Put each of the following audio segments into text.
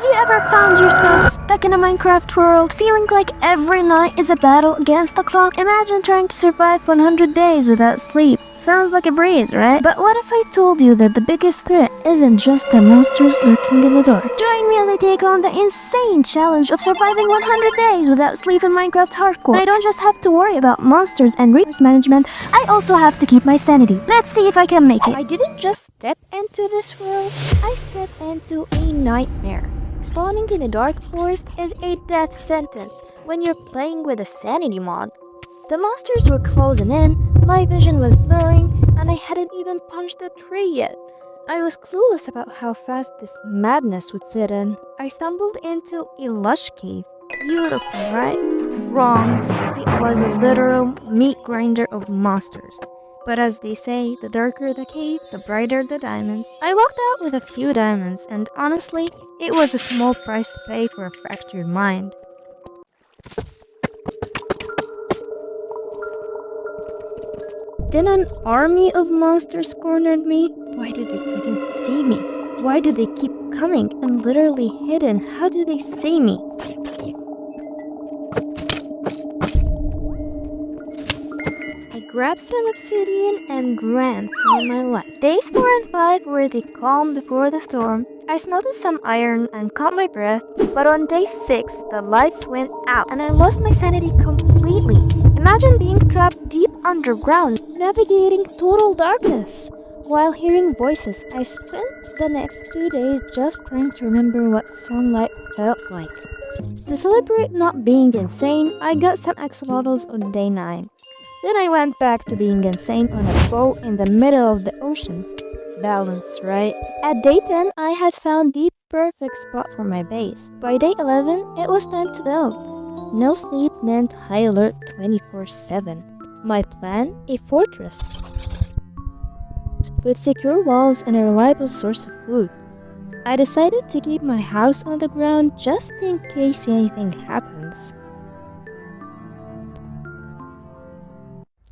Have you ever found yourself stuck in a Minecraft world, feeling like every night is a battle against the clock? Imagine trying to survive 100 days without sleep. Sounds like a breeze, right? But what if I told you that the biggest threat isn't just the monsters lurking in the dark? Join me as I take on the insane challenge of surviving 100 days without sleep in Minecraft Hardcore. I don't just have to worry about monsters and resource management, I also have to keep my sanity. Let's see if I can make it. I didn't just step into this world, I stepped into a nightmare. Spawning in a dark forest is a death sentence when you're playing with a Sanity Mod. The monsters were closing in, my vision was blurring, and I hadn't even punched a tree yet. I was clueless about how fast this madness would set in. I stumbled into a lush cave. Beautiful, right? Wrong. It was a literal meat grinder of monsters. But as they say, the darker the cave, the brighter the diamonds. I walked out with a few diamonds, and honestly, it was a small price to pay for a fractured mind. Then an army of monsters cornered me. Why did they even see me? Why do they keep coming? I'm literally hidden. How do they see me? I grabbed some obsidian and ran for my life. Days 4 and 5 were the calm before the storm. I smelted some iron and caught my breath, but on day 6, the lights went out and I lost my sanity completely. Imagine being trapped deep underground, navigating total darkness. While hearing voices, I spent the next 2 days just trying to remember what sunlight felt like. To celebrate not being insane, I got some axolotls on day 9. Then I went back to being insane on a boat in the middle of the ocean. Balance, right? At day 10, I had found the perfect spot for my base. By day 11, it was time to build. No sleep meant high alert 24/7. My plan? A fortress with secure walls and a reliable source of food. I decided to keep my house on the ground just in case anything happens.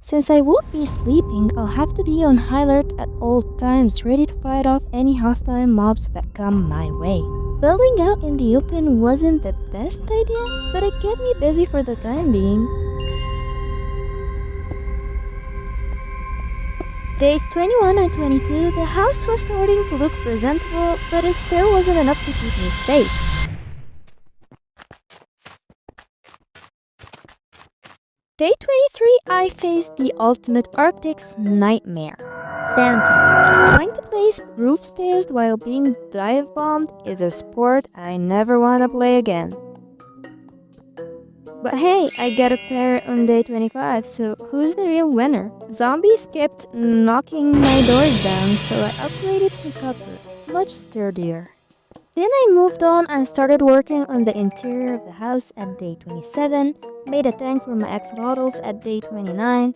Since I won't be sleeping, I'll have to be on high alert at all times, ready to fight off any hostile mobs that come my way. Building out in the open wasn't the best idea, but it kept me busy for the time being. Days 21 and 22, the house was starting to look presentable, but it still wasn't enough to keep me safe. Day 23, I faced the ultimate Arctic's nightmare. Phantoms. Trying to place roof stairs while being dive bombed is a sport I never want to play again. But hey, I got a parrot on day 25, so who's the real winner? Zombies kept knocking my doors down, so I upgraded to copper, much sturdier. Then I moved on and started working on the interior of the house at day 27, made a tank for my axolotls at day 29.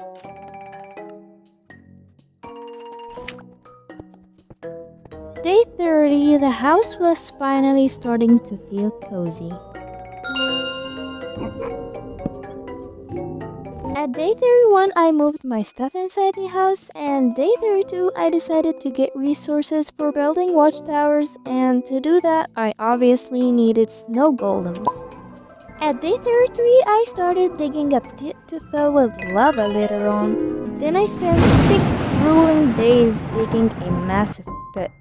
Day 30, the house was finally starting to feel cozy. At day 31, I moved my stuff inside the house, and day 32, I decided to get resources for building watchtowers, and to do that, I obviously needed snow golems. At day 33, I started digging a pit to fill with lava later on. Then I spent 6 grueling days digging a massive pit.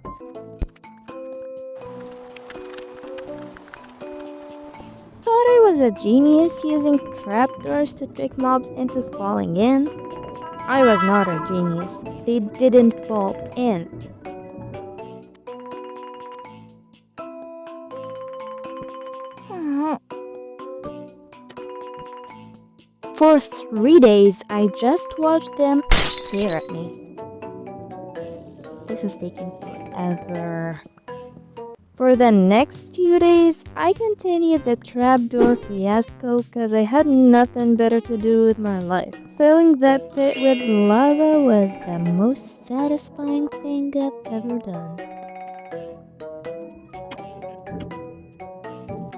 Thought I was a genius using trapdoors to trick mobs into falling in. I was not a genius. They didn't fall in. For 3 days, I just watched them stare at me. This is taking forever. For the next few days, I continued the trapdoor fiasco because I had nothing better to do with my life. Filling that pit with lava was the most satisfying thing I've ever done.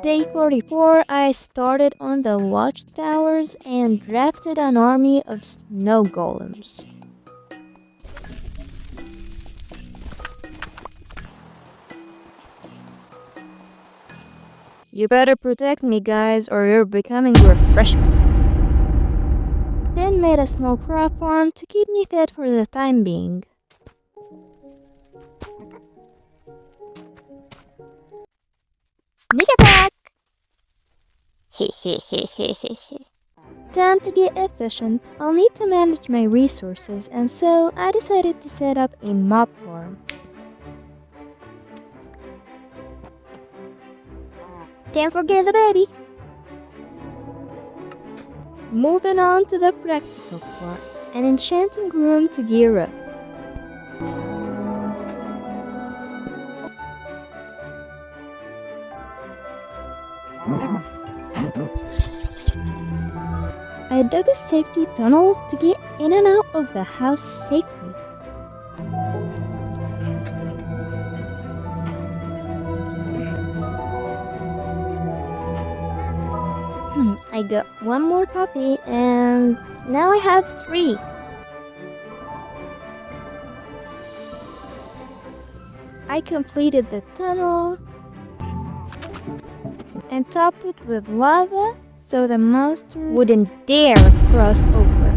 Day 44, I started on the watchtowers and drafted an army of snow golems. You better protect me, guys, or you're becoming refreshments. Then made a small crop farm to keep me fed for the time being. Sneak attack! Time to get efficient. I'll need to manage my resources, and so I decided to set up a mob farm. Can't forget the baby. Moving on to the practical part, an enchanting room to gear up. I dug a safety tunnel to get in and out of the house safely. I got one more copy and now I have 3. I completed the tunnel and topped it with lava so the monster wouldn't dare cross over.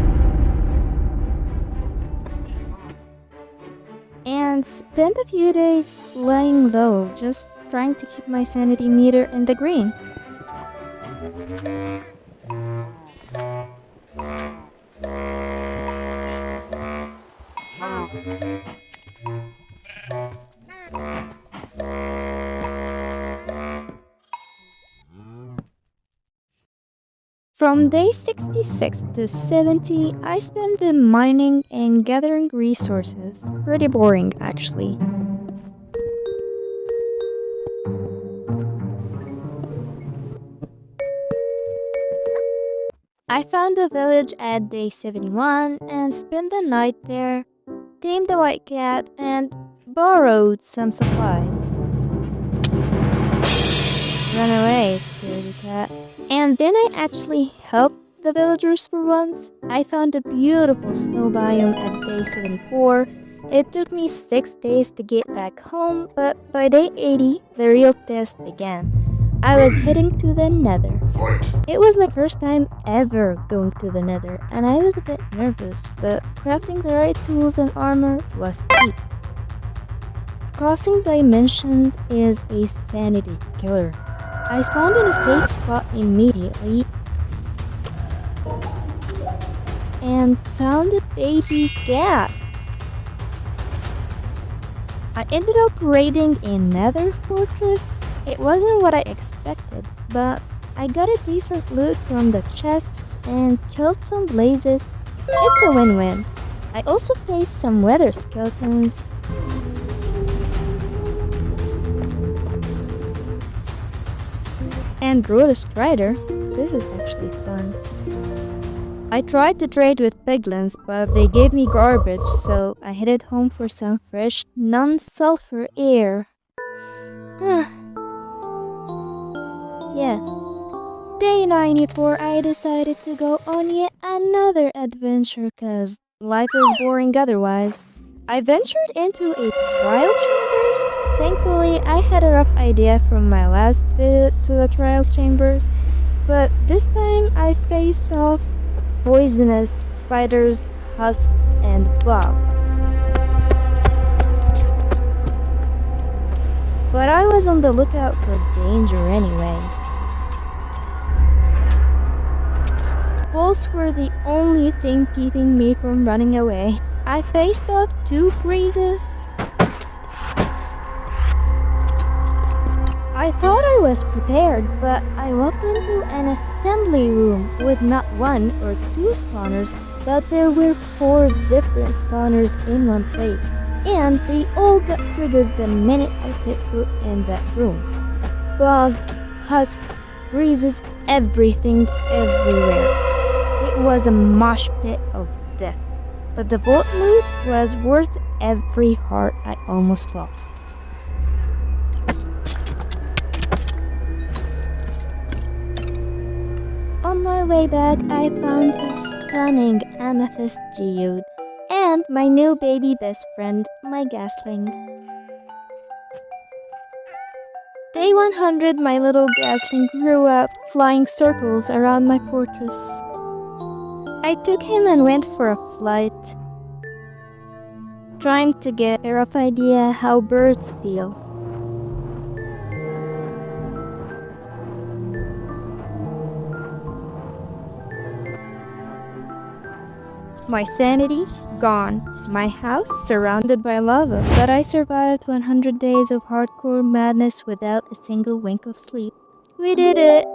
And spent a few days lying low, just trying to keep my sanity meter in the green. From day 66 to 70, I spent them mining and gathering resources. Pretty boring, actually. I found a village at day 71 and spent the night there, tamed the white cat, and borrowed some supplies. Run away, scaredy cat. And then I actually helped the villagers for once. I found a beautiful snow biome at day 74. It took me 6 days to get back home, but by day 80, the real test began. I was heading to the Nether. It was my first time ever going to the Nether, and I was a bit nervous, but crafting the right tools and armor was key. Crossing dimensions is a sanity killer. I spawned in a safe spot immediately and found a baby ghast. I ended up raiding a Nether fortress. It wasn't what I expected, but I got a decent loot from the chests and killed some blazes. It's a win-win. I also faced some weather skeletons. And rode a strider. This is actually fun. I tried to trade with piglins, but they gave me garbage, so I headed home for some fresh, non-sulfur air. Yeah. Day 94, I decided to go on yet another adventure cause life is boring otherwise. I ventured into a trial chambers. Thankfully, I had a rough idea from my last visit to the trial chambers, but this time I faced off poisonous spiders, husks, and bugs. But I was on the lookout for danger anyway. Wolves were the only thing keeping me from running away. I faced off 2 breezes. I thought I was prepared, but I walked into an assembly room with not 1 or 2 spawners, but there were 4 different spawners in one place, and they all got triggered the minute I set foot in that room. Bugged, husks, breezes, everything everywhere. It was a mosh pit of death, but the vault loot was worth every heart I almost lost. On my way back, I found a stunning amethyst geode and my new baby best friend, my gasling. Day 100, my little gasling grew up, flying circles around my fortress. I took him and went for a flight, trying to get a rough idea how birds feel. My sanity gone, my house surrounded by lava, but I survived 100 days of hardcore madness without a single wink of sleep. We did it!